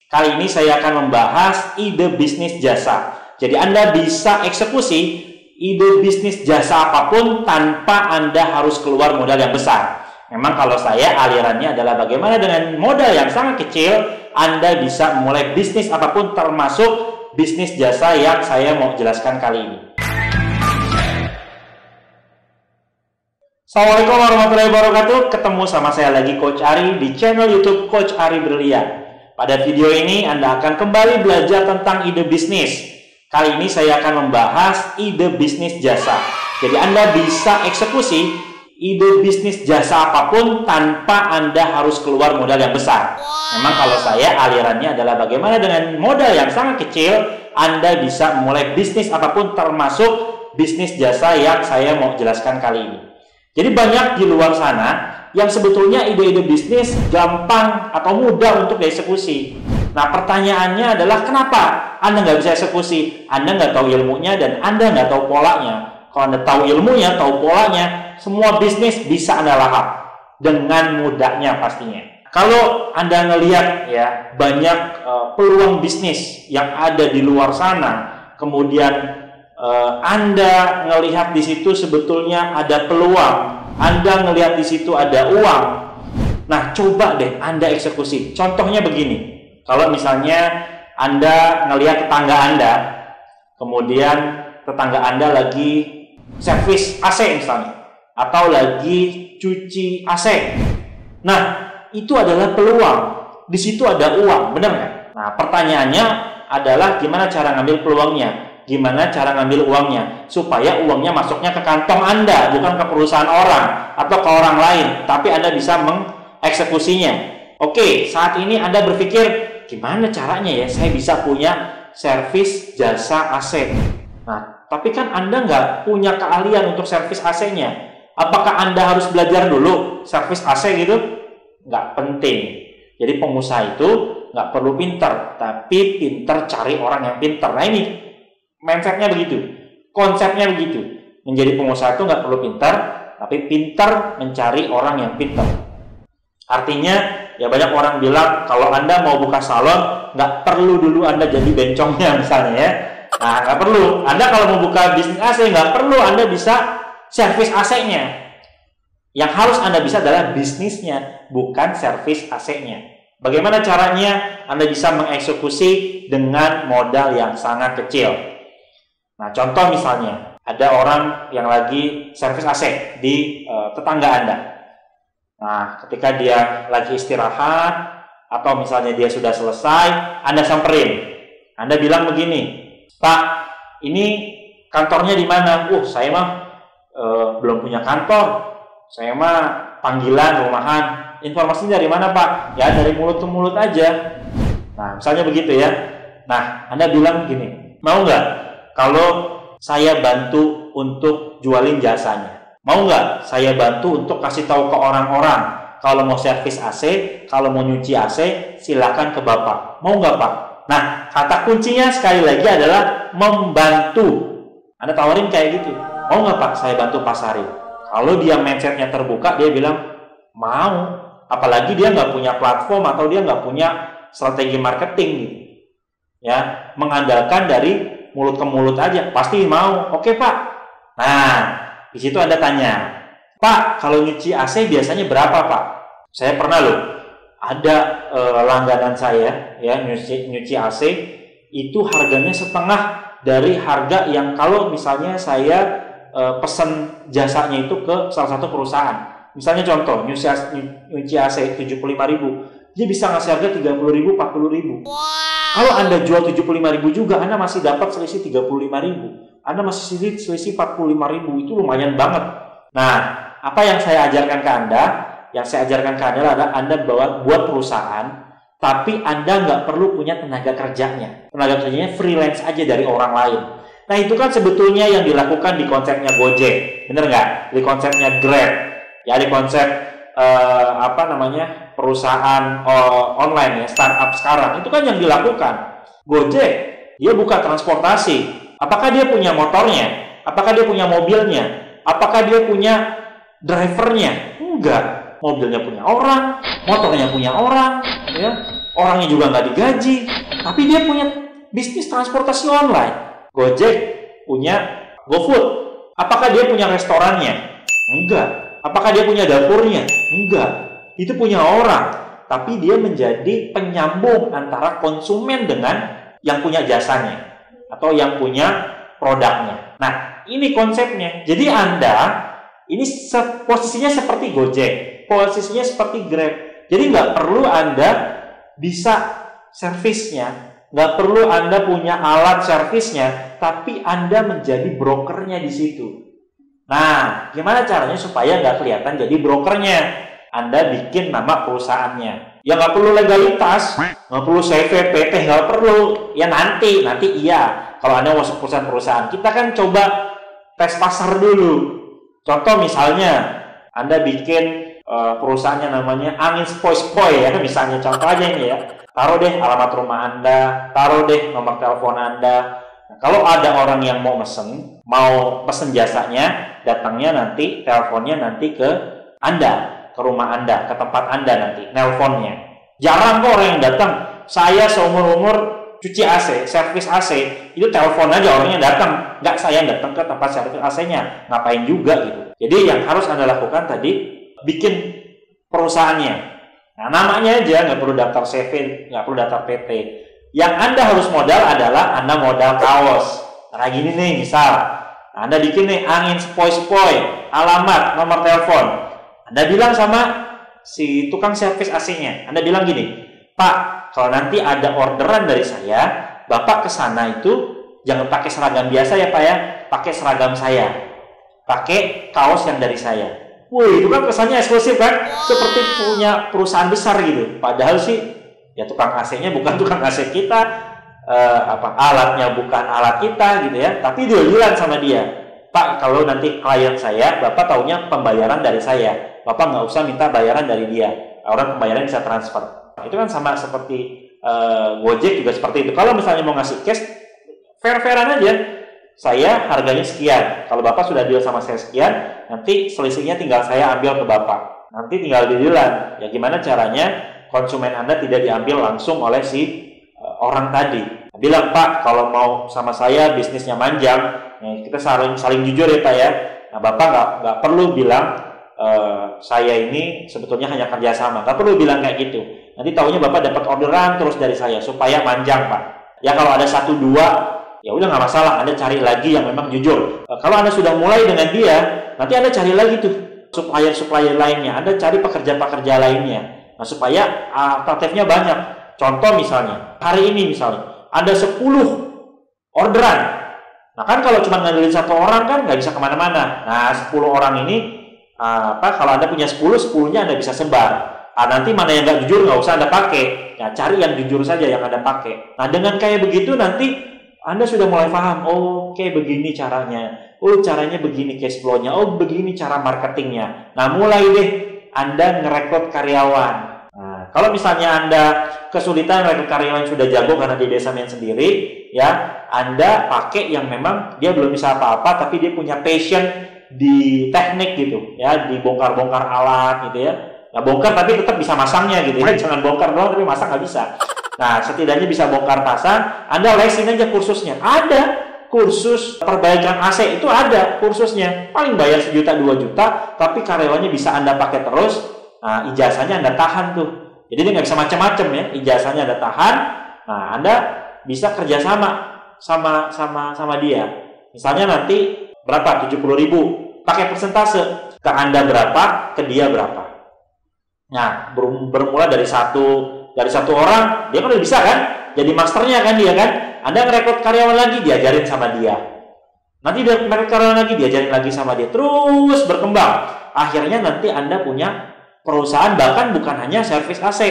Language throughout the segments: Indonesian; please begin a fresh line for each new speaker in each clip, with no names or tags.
Kali ini saya akan membahas ide bisnis jasa. Jadi Anda bisa eksekusi ide bisnis jasa apapun tanpa Anda harus keluar modal yang besar. Memang kalau saya alirannya adalah bagaimana dengan modal yang sangat kecil Anda bisa memulai bisnis apapun, termasuk bisnis jasa yang saya mau jelaskan kali ini. Assalamualaikum warahmatullahi wabarakatuh. Ketemu sama saya lagi Coach Ari di channel YouTube Coach Ari Brilian. Pada video ini Anda akan kembali belajar tentang ide bisnis. Kali ini saya akan membahas ide bisnis jasa. Jadi Anda bisa eksekusi ide bisnis jasa apapun tanpa Anda harus keluar modal yang besar. Memang kalau saya alirannya adalah bagaimana dengan modal yang sangat kecil Anda bisa memulai bisnis apapun, termasuk bisnis jasa yang saya mau jelaskan kali ini. Jadi banyak di luar sana yang sebetulnya ide-ide bisnis gampang atau mudah untuk dieksekusi. Nah, pertanyaannya adalah kenapa Anda nggak bisa eksekusi? Anda nggak tahu ilmunya dan Anda nggak tahu polanya. Kalau Anda tahu ilmunya, tahu polanya, semua bisnis bisa Anda lahap dengan mudahnya pastinya. Kalau Anda ngelihat ya banyak peluang bisnis yang ada di luar sana, kemudian Anda ngelihat di situ sebetulnya ada peluang, Anda ngelihat di situ ada uang. Nah, coba deh Anda eksekusi. Contohnya begini. Kalau misalnya Anda ngelihat tetangga Anda, kemudian tetangga Anda lagi servis AC misalnya, atau lagi cuci AC. Nah, itu adalah peluang. Di situ ada uang, benar nggak? Nah, pertanyaannya adalah gimana cara ngambil peluangnya? Gimana cara ngambil uangnya supaya uangnya masuknya ke kantong Anda, bukan ke perusahaan orang atau ke orang lain, tapi Anda bisa mengeksekusinya. Oke, saat ini Anda berpikir gimana caranya ya saya bisa punya servis jasa AC. Nah, tapi kan Anda nggak punya keahlian untuk servis AC-nya. Apakah Anda harus belajar dulu servis AC gitu? Nggak penting. Jadi pengusaha itu nggak perlu pinter, tapi pinter cari orang yang pinter. Nah, ini mindsetnya begitu, konsepnya begitu. Menjadi pengusaha itu nggak perlu pintar, tapi pintar mencari orang yang pintar. Artinya, ya banyak orang bilang kalau Anda mau buka salon, nggak perlu dulu Anda jadi bencongnya misalnya ya. Nah, nggak perlu. Anda kalau mau buka bisnis AC, nggak perlu Anda bisa servis AC-nya. Yang harus Anda bisa adalah bisnisnya, bukan servis AC-nya. Bagaimana caranya Anda bisa mengeksekusi dengan modal yang sangat kecil? Nah, contoh misalnya, ada orang yang lagi servis AC di tetangga Anda. Nah, ketika dia lagi istirahat, atau misalnya dia sudah selesai, Anda samperin. Anda bilang begini, Pak, ini kantornya di mana? Saya mah belum punya kantor. Saya mah panggilan rumahan. Informasinya dari mana, Pak? Ya, dari mulut ke mulut aja. Nah, misalnya begitu ya. Nah, Anda bilang begini, mau nggak kalau saya bantu untuk jualin jasanya? Mau nggak saya bantu untuk kasih tahu ke orang-orang kalau mau servis AC, kalau mau nyuci AC, silakan ke Bapak. Mau nggak, Pak? Nah, kata kuncinya sekali lagi adalah membantu. Anda tawarin kayak gitu. Mau nggak, Pak, saya bantu pasarin? Kalau dia mindsetnya terbuka, dia bilang mau. Apalagi dia nggak punya platform atau dia nggak punya strategi marketing gitu. Ya, mengandalkan dari mulut ke mulut aja, pasti mau. Oke, Pak. Nah, di situ Anda tanya, Pak, kalau nyuci AC biasanya berapa, Pak? Saya pernah loh, ada langganan saya ya nyuci AC itu harganya setengah dari harga yang kalau misalnya saya pesan jasanya itu ke salah satu perusahaan. Misalnya contoh, nyuci AC 75.000, dia bisa ngasih harga 30.000, 40.000. Wow. Kalau Anda jual 75.000 juga, Anda masih dapat selisih 35.000. Anda masih selisih 45.000, itu lumayan banget. Nah, apa yang saya ajarkan ke Anda? Yang saya ajarkan ke Anda adalah Anda buat perusahaan, tapi Anda nggak perlu punya tenaga kerjanya. Tenaga kerjanya freelance aja dari orang lain. Nah, itu kan sebetulnya yang dilakukan di konsepnya Gojek, bener nggak? Di konsepnya Grab, ya di konsep perusahaan online ya, startup sekarang. Itu kan yang dilakukan. Gojek, dia buka transportasi. Apakah dia punya motornya? Apakah dia punya mobilnya? Apakah dia punya drivernya? Enggak. Mobilnya punya orang, motornya punya orang, ya. orangnya juga nggak digaji, tapi dia punya bisnis transportasi online. Gojek punya GoFood. Apakah dia punya restorannya? Enggak. Apakah dia punya dapurnya? Enggak. Itu punya orang, tapi dia menjadi penyambung antara konsumen dengan yang punya jasanya atau yang punya produknya. Nah, ini konsepnya. Jadi Anda ini posisinya seperti Gojek, posisinya seperti Grab. Jadi nggak perlu Anda bisa servisnya, nggak perlu Anda punya alat servisnya, tapi Anda menjadi brokernya di situ. Nah, gimana caranya supaya nggak kelihatan jadi brokernya? Anda bikin nama perusahaannya. Ya nggak perlu legalitas, nggak perlu CV, PT, nggak perlu. Ya nanti iya. Kalau Anda masuk perusahaan-perusahaan, kita kan coba tes pasar dulu. Contoh misalnya, Anda bikin perusahaannya namanya Angin Sepoi-Sepoi ya, misalnya contoh aja ini ya. Taruh deh alamat rumah Anda, taruh deh nomor telepon Anda. Nah, kalau ada orang yang mau pesen jasanya, datangnya nanti, teleponnya nanti ke Anda, ke rumah Anda, ke tempat Anda nanti, nelponnya. Jarang kok orang yang datang. Saya seumur-umur cuci AC, servis AC, itu telepon aja orangnya datang. Nggak saya datang ke tempat servis AC-nya. Ngapain juga gitu. Jadi yang harus Anda lakukan tadi, bikin perusahaannya. Nah, namanya aja, nggak perlu daftar CV, nggak perlu daftar PT. Yang Anda harus modal adalah Anda modal kaos. Nah, gini nih, misal Anda bikin nih Angin Sepoi-Sepoi, alamat, nomor telepon. Anda bilang sama si tukang servis AC-nya, Anda bilang gini, Pak, kalau nanti ada orderan dari saya, Bapak ke sana itu jangan pakai seragam biasa ya Pak ya, pakai seragam saya, pakai kaos yang dari saya. Wih, itu kan kesannya eksklusif kan, seperti punya perusahaan besar gitu. Padahal sih, ya tukang AC-nya bukan tukang AC kita, alatnya bukan alat kita gitu ya, tapi deal-dealan sama dia. Pak, kalau nanti klien saya, Bapak taunya pembayaran dari saya, Bapak nggak usah minta bayaran dari dia, orang pembayaran bisa transfer. Itu kan sama seperti Gojek juga seperti itu. Kalau misalnya mau ngasih cash, fair-fairan aja. Saya harganya sekian. Kalau Bapak sudah deal sama saya sekian, nanti selisihnya tinggal saya ambil ke Bapak. Nanti tinggal dealan. Ya gimana caranya konsumen Anda tidak diambil langsung oleh si orang tadi. Bilang, Pak, kalau mau sama saya bisnisnya manjang, kita saling jujur ya Pak ya. Nah, Bapak nggak perlu bilang saya ini sebetulnya hanya kerjasama. Nggak perlu bilang kayak gitu. Nanti taunya Bapak dapat orderan terus dari saya supaya manjang Pak. Ya kalau ada 1-2, ya udah nggak masalah. Anda cari lagi yang memang jujur. Kalau Anda sudah mulai dengan dia, nanti Anda cari lagi tuh supplier lainnya. Anda cari pekerja-pekerja lainnya. Nah supaya alternatifnya banyak. Contoh misalnya hari ini misalnya ada 10 orderan. Nah kan kalau cuma ngandelin 1 orang kan nggak bisa kemana-mana. Nah 10 orang ini kalau Anda punya 10-nya Anda bisa sebar. Nanti mana yang nggak jujur nggak usah Anda pakai. Ya, cari yang jujur saja yang Anda pakai. Nah, dengan kayak begitu nanti Anda sudah mulai paham. Oh, oke, begini caranya. Oh, caranya begini cash flow-nya. Oh, begini cara marketingnya. Nah, mulai deh Anda ngerekrut karyawan. Nah, kalau misalnya Anda kesulitan rekrut karyawan sudah jago karena di desa main sendiri, ya Anda pakai yang memang dia belum bisa apa-apa, tapi dia punya passion di teknik gitu, ya, di bongkar-bongkar alat gitu ya. Nah, bongkar tapi tetap bisa masangnya gitu ya. Jangan bongkar doang tapi masang nggak bisa. Nah, setidaknya bisa bongkar pasang. Anda lesin aja kursusnya. Ada kursus perbaikan AC itu ada kursusnya. Paling bayar 1 juta 2 juta, tapi karyawannya bisa Anda pakai terus. Nah, ijazahnya Anda tahan tuh. Jadi dia nggak bisa macam-macam ya. Ijazahnya Anda tahan. Nah, Anda bisa kerjasama sama dia. Misalnya nanti berapa? 70.000. Pakai persentase. Ke Anda berapa, ke dia berapa. Nah, bermula dari satu orang, dia kan udah bisa kan, jadi masternya kan dia kan. Anda ngerekrut karyawan lagi, diajarin sama dia. Nanti dia ngerekrut karyawan lagi, diajarin lagi sama dia. Terus berkembang. Akhirnya nanti Anda punya perusahaan, bahkan bukan hanya servis AC.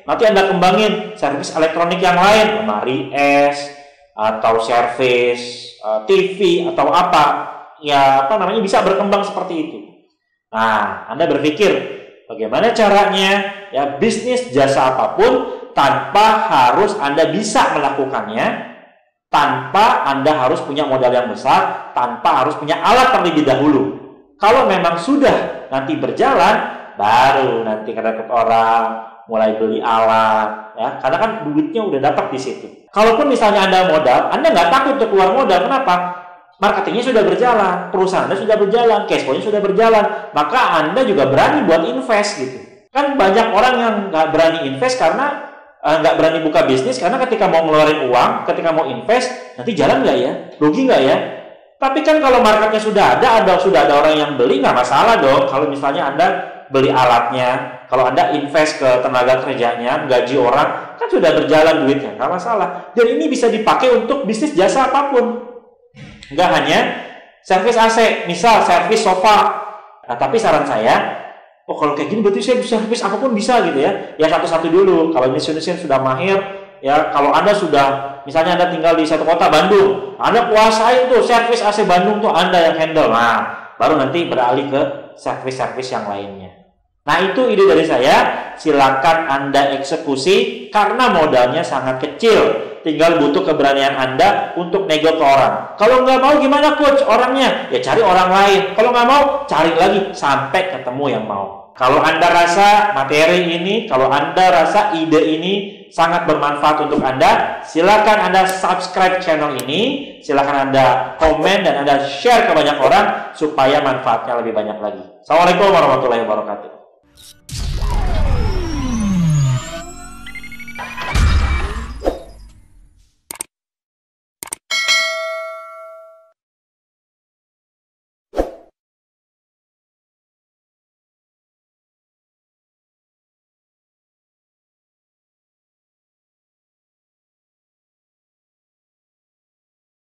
Nanti Anda kembangin servis elektronik yang lain, lemari es, atau servis TV atau apa. Ya, bisa berkembang seperti itu. Nah, Anda berpikir bagaimana caranya ya bisnis jasa apapun tanpa harus Anda bisa melakukannya, tanpa Anda harus punya modal yang besar, tanpa harus punya alat terlebih dahulu. Kalau memang sudah nanti berjalan, baru nanti rekrut orang, mulai beli alat, ya, karena kan duitnya udah dapat di situ. Kalaupun misalnya Anda modal, Anda nggak takut untuk keluar modal. Kenapa? Marketingnya sudah berjalan, perusahaan Anda sudah berjalan, cash flow-nya sudah berjalan, maka Anda juga berani buat invest gitu. Kan banyak orang yang nggak berani invest karena nggak berani buka bisnis karena ketika mau ngeluarin uang, ketika mau invest, nanti jalan nggak ya? Rugi nggak ya? Tapi kan kalau marketnya sudah ada orang yang beli, nggak masalah dong. Kalau misalnya Anda beli alatnya, kalau Anda invest ke tenaga kerjanya, gaji orang, kan sudah berjalan duitnya, nggak masalah. Dan ini bisa dipakai untuk bisnis jasa apapun. Nggak hanya servis AC, misal servis sofa. Nah, tapi saran saya, kalau kayak gini berarti saya bisa servis apapun bisa gitu ya. Ya satu-satu dulu. Kalau mesin sudah mahir, ya kalau Anda sudah, misalnya Anda tinggal di satu kota Bandung, Anda kuasai tuh servis AC Bandung tuh Anda yang handle. Nah, baru nanti beralih ke servis-servis yang lainnya. Nah, itu ide dari saya. Silakan Anda eksekusi karena modalnya sangat kecil. Tinggal butuh keberanian Anda untuk nego ke orang. Kalau nggak mau gimana coach orangnya? Ya cari orang lain. Kalau nggak mau, cari lagi sampai ketemu yang mau. Kalau Anda rasa materi ini, kalau Anda rasa ide ini sangat bermanfaat untuk Anda, silakan Anda subscribe channel ini, silakan Anda komen dan Anda share ke banyak orang supaya manfaatnya lebih banyak lagi. Assalamualaikum warahmatullahi wabarakatuh.